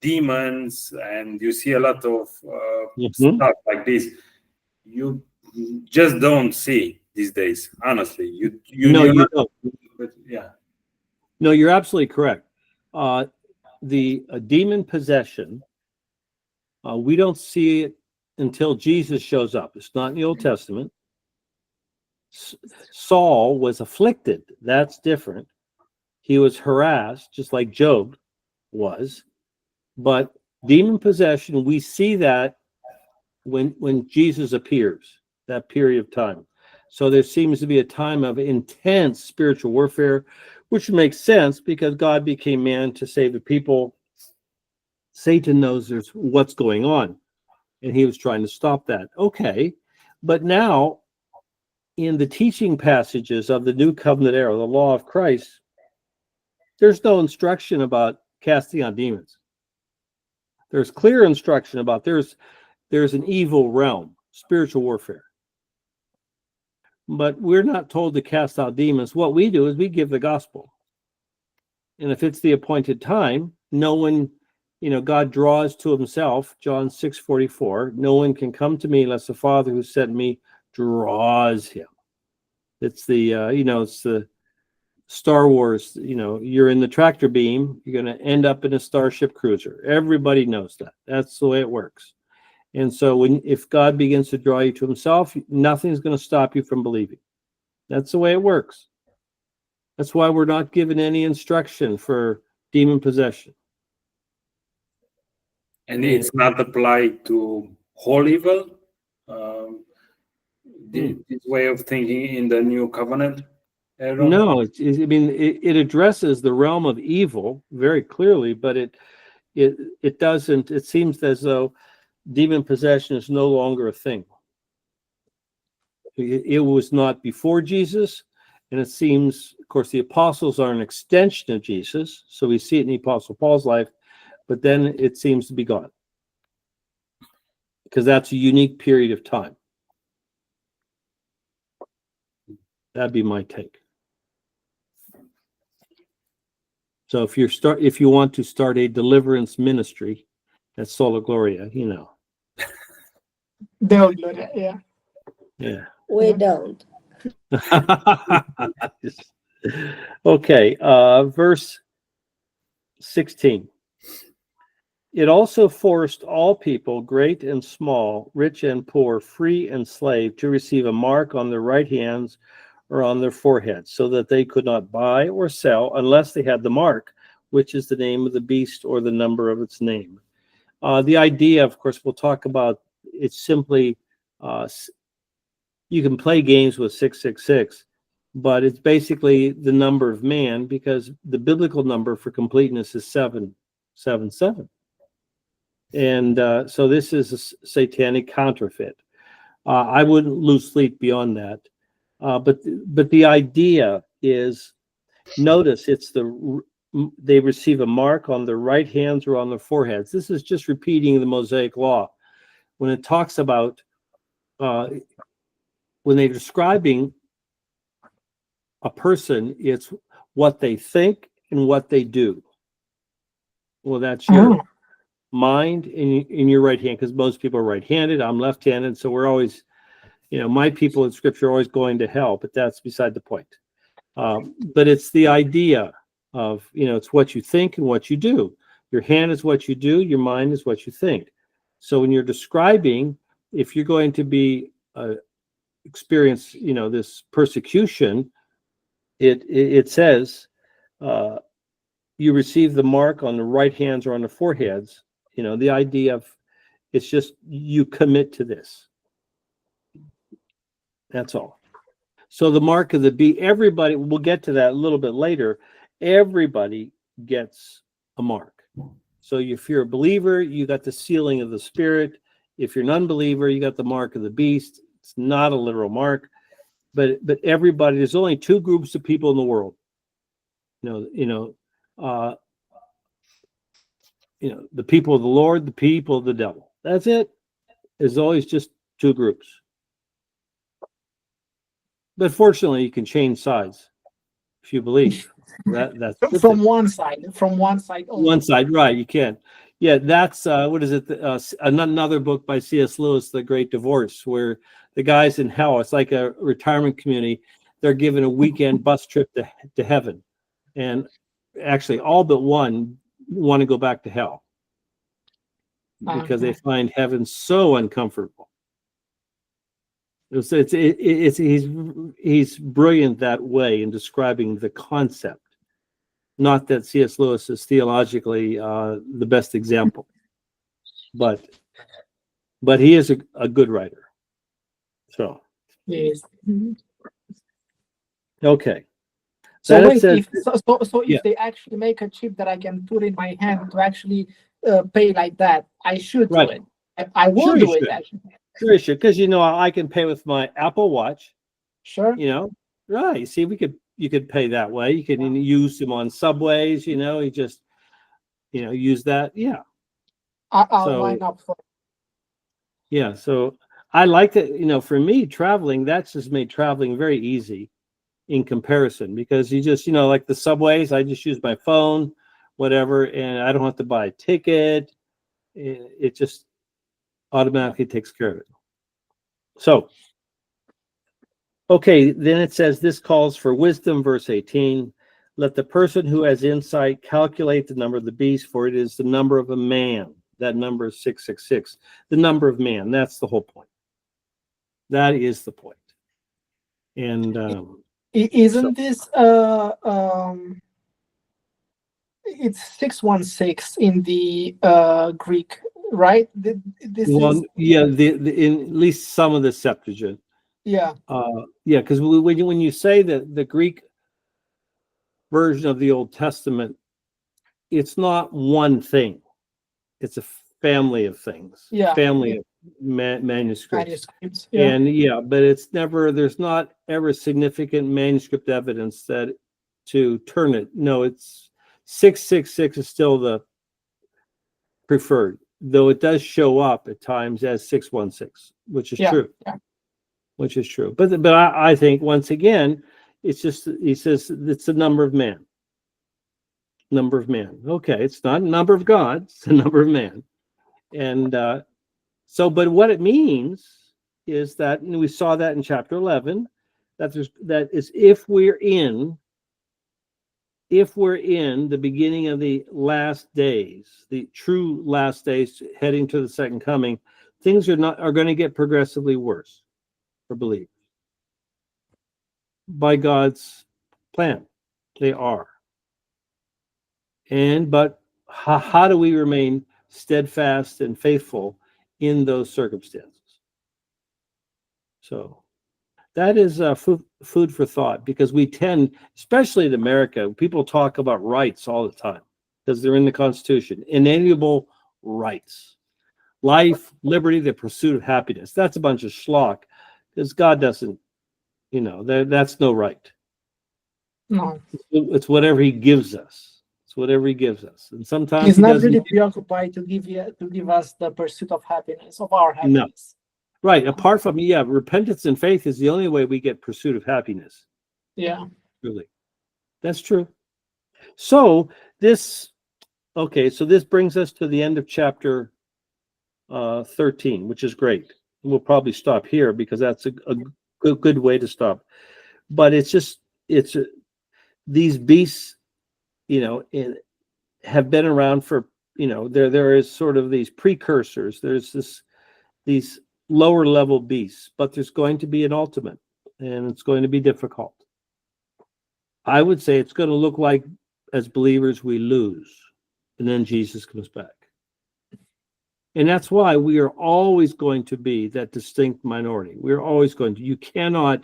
demons, and you see a lot of stuff like this. You just don't see these days, honestly. You don't. But yeah. No, you're absolutely correct. The demon possession, we don't see it until Jesus shows up. It's not in the Old Testament. Saul was afflicted. That's different. He was harassed, just like Job was. But demon possession, we see that when Jesus appears, that period of time. So there seems to be a time of intense spiritual warfare, which makes sense because God became man to save the people. Satan knows there's what's going on, and he was trying to stop that. Okay, but now in the teaching passages of the New Covenant era, the law of Christ, there's no instruction about casting out demons. There's clear instruction about there's an evil realm, spiritual warfare. But we're not told to cast out demons. What we do is we give the gospel. And if it's the appointed time, no one, God draws to himself, John 6:44, no one can come to me unless the Father who sent me draws him. It's the, it's the Star Wars, you're in the tractor beam, you're going to end up in a Starship Cruiser. Everybody knows that. That's the way it works. And so if God begins to draw you to himself, nothing's going to stop you from believing. That's the way it works. That's why we're not given any instruction for demon possession. And it's not applied to whole evil, this way of thinking in the new covenant era? No, it addresses the realm of evil very clearly, but it doesn't. It seems as though demon possession is no longer a thing. It was not before Jesus, and it seems, of course, the apostles are an extension of Jesus, so we see it in the Apostle Paul's life, but then it seems to be gone, because that's a unique period of time. That'd be my take. So if you want to start a deliverance ministry at Sola Gloria, you know. Don't do that, yeah. Yeah. We don't. Okay, verse 16. It also forced all people, great and small, rich and poor, free and slave, to receive a mark on their right hands or on their foreheads, so that they could not buy or sell unless they had the mark, which is the name of the beast or the number of its name. The idea, of course, we'll talk about, it's simply, you can play games with 666, but it's basically the number of man, because the biblical number for completeness is 777. And so this is a satanic counterfeit. I wouldn't lose sleep beyond that. But the idea is, notice it's they receive a mark on their right hands or on their foreheads. This is just repeating the Mosaic law. When it talks about, when they're describing a person, it's what they think and what they do. Well, that's your mind in your right hand, because most people are right-handed. I'm left-handed, so we're always, my people in Scripture are always going to hell, but that's beside the point. But it's the idea of, it's what you think and what you do. Your hand is what you do. Your mind is what you think. So when you're describing, if you're going to be experience, this persecution, it says you receive the mark on the right hands or on the foreheads. The idea of, it's just you commit to this. That's all. So the mark of the beast, everybody, we'll get to that a little bit later. Everybody gets a mark. So if you're a believer, you got the sealing of the Spirit. If you're an unbeliever, you got the mark of the beast. It's not a literal mark, but everybody. There's only two groups of people in the world. The people of the Lord, the people of the devil. That's it. There's always just two groups. But fortunately, you can change sides if you believe. That's from one side only. One side, right? You can. Yeah, that's what is it? Another book by C.S. Lewis, The Great Divorce, where the guys in hell, it's like a retirement community. They're given a weekend bus trip to heaven, and actually, all but one want to go back to hell because they find heaven so uncomfortable. He's brilliant that way in describing the concept. Not that C.S. Lewis is theologically the best example, but he is a good writer. So yes. Okay. So wait, if they actually make a chip that I can put in my hand to actually pay like that, I should do it. I will do it. Actually. Sure you should, because I can pay with my Apple Watch. Sure. Right. See, you could pay that way. You can use them on subways. You just use that. Yeah. I'll line up for. Yeah. So I like that. For me, traveling, that's just made traveling very easy in comparison, because you just like the subways, I just use my phone, whatever, and I don't have to buy a ticket. It just automatically takes care of it. So, okay, then it says this calls for wisdom, verse 18. Let the person who has insight calculate the number of the beast, for it is the number of a man. That number is 666. The number of man, that's the whole point. That is the point. And isn't this it's 616 in the Greek, right? In at least some of the Septuagint. Yeah. Because when you say that the Greek version of the Old Testament, it's not one thing. It's a family of things, family of manuscripts. But it's never, there's not ever significant manuscript evidence that to turn it. No, it's 666 is still the preferred, though it does show up at times as 616, which is true. Which is true. But I think once again, it's just, he says it's the number of man. Number of man. Okay, it's not a number of God, it's the number of man. And but what it means is that, and we saw that in chapter 11, that is if we're in the beginning of the last days, the true last days heading to the second coming, things are going to get progressively worse for believers. By God's plan, they are. But how do we remain steadfast and faithful in those circumstances? So that is food for thought, because we tend, especially in America, people talk about rights all the time because they're in the Constitution. Inalienable rights. Life, liberty, the pursuit of happiness. That's a bunch of schlock, because God doesn't, that's no right. No. It's whatever he gives us. Whatever he gives us, and sometimes he's not really preoccupied to give us the pursuit of happiness, of our happiness. No. Right. Apart from repentance and faith is the only way we get pursuit of happiness. Yeah. Really, that's true. So this brings us to the end of chapter 13, which is great. We'll probably stop here because that's a good way to stop. But these beasts, have been around for, there is sort of these precursors. There's these lower level beasts, but there's going to be an ultimate, and it's going to be difficult. I would say it's going to look like, as believers, we lose, and then Jesus comes back. And that's why we are always going to be that distinct minority. We're always going to. You cannot,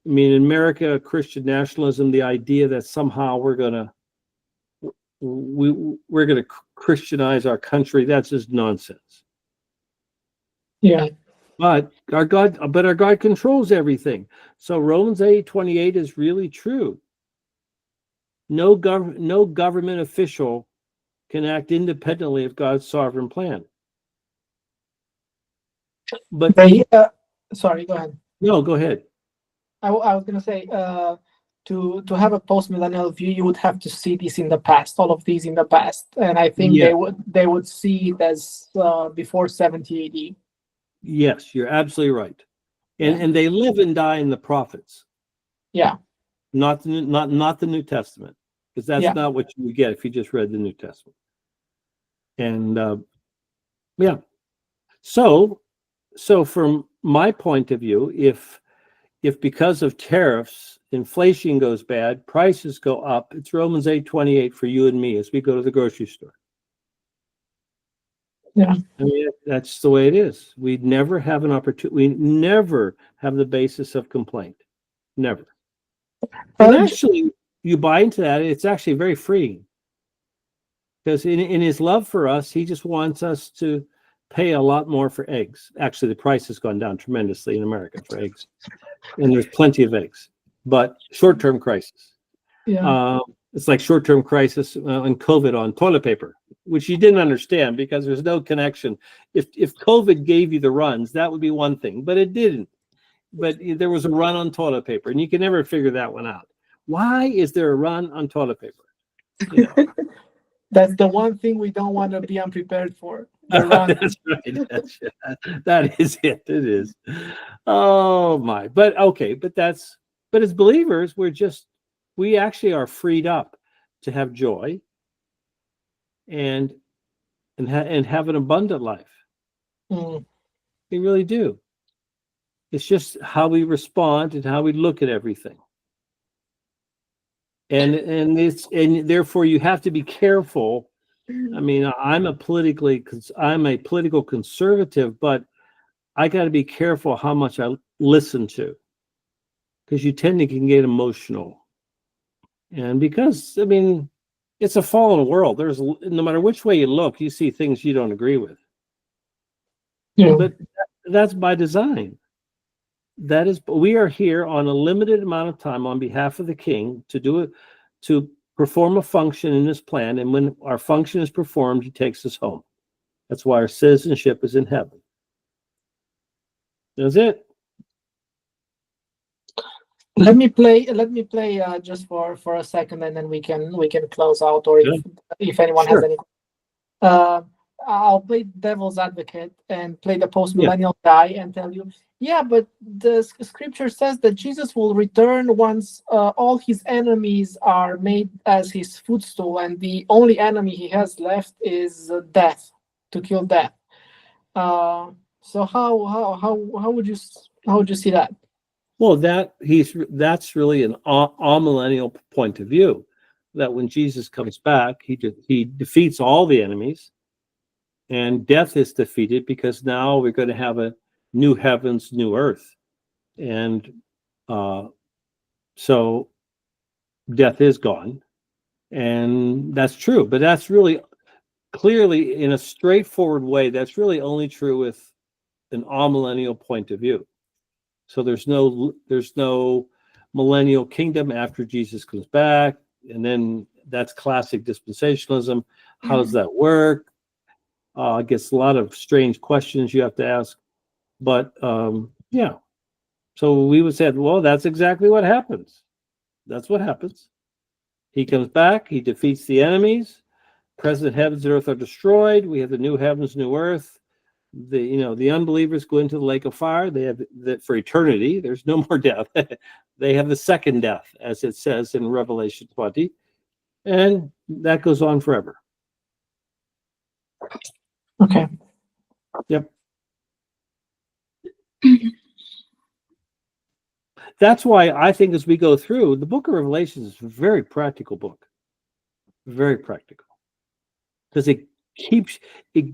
in America, Christian nationalism, the idea that somehow we're going to Christianize our country, that's just nonsense. Yeah. But our God controls everything. So Romans 8:28 is really true. No government official can act independently of God's sovereign plan. But sorry, go ahead. No, go ahead. I was going to say, to have a post-millennial view, you would have to see this in the past, all of these in the past, and I think they would see it as before 70 AD. Yes, you're absolutely right, and they live and die in the prophets. Yeah, not the New Testament, because that's not what you would get if you just read the New Testament. And so from my point of view, if because of tariffs, inflation goes bad, prices go up, it's Romans 8:28 for you and me as we go to the grocery store. Yeah. That's the way it is. We never have an opportunity. We never have the basis of complaint. Never. And actually, you buy into that, it's actually very freeing. Because in his love for us, he just wants us to pay a lot more for eggs. Actually, the price has gone down tremendously in America for eggs. And there's plenty of eggs. But short-term crisis. Yeah. It's like short-term crisis and COVID on toilet paper, which you didn't understand because there's no connection. If COVID gave you the runs, that would be one thing, but it didn't. But there was a run on toilet paper, and you can never figure that one out. Why is there a run on toilet paper? That's the one thing we don't want to be unprepared for. That's right. That is it. It is. Oh my. But as believers, we actually are freed up to have joy and have an abundant life. Mm. We really do. It's just how we respond and how we look at everything. And therefore you have to be careful. I'm a political conservative, but I got to be careful how much I listen to, because you tend to get emotional. And because it's a fallen world, there's no matter which way you look, you see things you don't agree with. Yeah. But that's by design. That is, we are here on a limited amount of time on behalf of the king to do it, to perform a function in his plan. And when our function is performed, he takes us home. That's why our citizenship is in heaven. That's it. Let me play just for a second, and then we can close out, or if anyone has any. I'll play devil's advocate and play the post-millennial guy and tell you, yeah, but the scripture says that Jesus will return once all his enemies are made as his footstool, and the only enemy he has left is death, to kill death. So how would you see that? Well, that's really an amillennial point of view, that when Jesus comes back, he defeats all the enemies, and death is defeated, because now we're going to have a new heavens, new earth, and so death is gone, and that's true. But that's really clearly, in a straightforward way, that's really only true with an amillennial point of view. So there's no millennial kingdom after Jesus comes back, and then that's classic dispensationalism. How does that work? I guess a lot of strange questions you have to ask, but yeah. So we would say, well, that's exactly what happens. That's what happens. He comes back. He defeats the enemies. Present heavens and earth are destroyed. We have the new heavens, new earth. The unbelievers go into the lake of fire. They have that for eternity. There's no more death. They have the second death, as it says in Revelation 20, and that goes on forever. Okay. Yep. That's why I think, as we go through, the book of Revelation is a very practical book. Very practical. Because it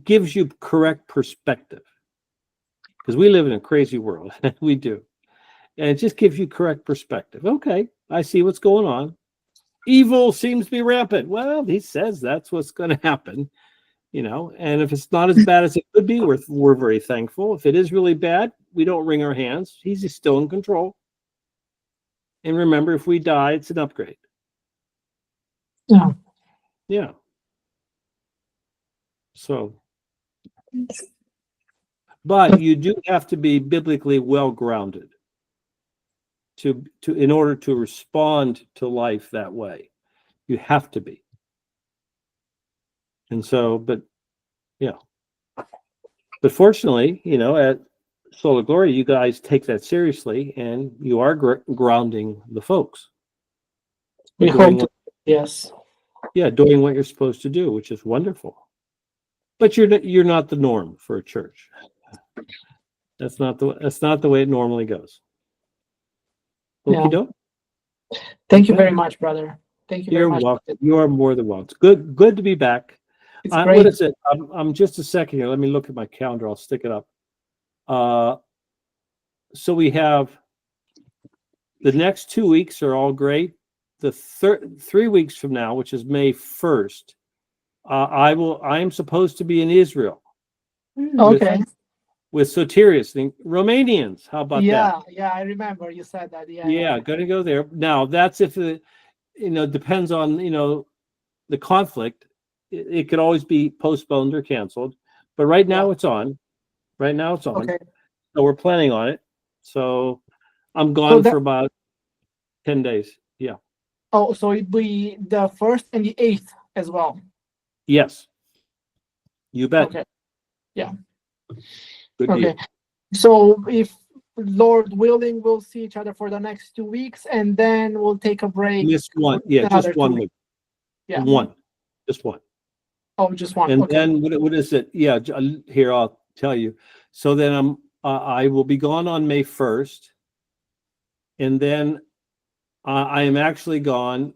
gives you correct perspective. Because we live in a crazy world. We do. And it just gives you correct perspective. Okay, I see what's going on. Evil seems to be rampant. Well, he says that's what's going to happen. And if it's not as bad as it could be, we're very thankful. If it is really bad, we don't wring our hands. He's still in control. And remember, if we die, it's an upgrade. Yeah. Yeah. So, but you do have to be biblically well grounded in order to respond to life that way. You have to be. And so, but yeah. But fortunately, at Soul of Glory, you guys take that seriously, and you are grounding the folks. We hope. Yes. Yeah, doing what you're supposed to do, which is wonderful. But you're not the norm for a church. That's not the way it normally goes. Okie-doke. Thank you very much, brother. Thank you very much. You're welcome. You are more than welcome. Good to be back. It's great. What is it? I'm just a second here. Let me look at my calendar. I'll stick it up. So we have the next 2 weeks are all great. The 3 weeks from now, which is May 1st, I am supposed to be in Israel. Okay. With Soterius, the Romanians. How about that? Yeah, I remember you said that. Yeah, gonna go there. Now that's if it, depends on the conflict. It could always be postponed or canceled, but right now it's on. Right now it's on. Okay. So we're planning on it. So I'm gone for about 10 days. Yeah. Oh, so it'd be the 1st and the 8th as well. Yes. You bet. Okay. Yeah. Good okay. deal. So if Lord willing, we'll see each other for the next 2 weeks, and then we'll take a break. Just one. Yeah, just 1 week. Yeah. One. Just one. Oh, just one. And okay. then what is it? Yeah, here I'll tell you. So then I will be gone on May 1st, and then I am actually gone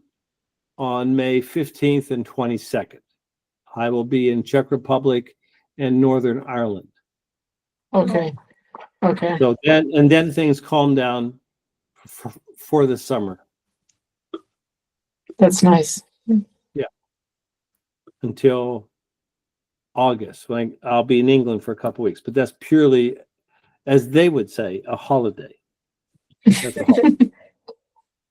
on May 15th and 22nd. I will be in Czech Republic and Northern Ireland. Okay. Okay. So then things calm down for the summer. That's nice. Yeah. Until August when I'll be in England for a couple weeks, but that's purely, as they would say, a holiday. That's a holiday.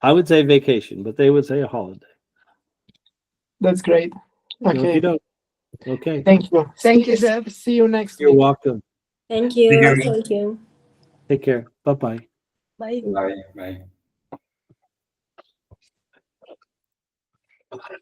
I would say vacation, but they would say a holiday. That's great. Okay. Okay. Thank you. Thank you, Geoff. See you next You're week. welcome. Thank you. Thank you. Take care. Bye-bye. Bye. Bye. Bye.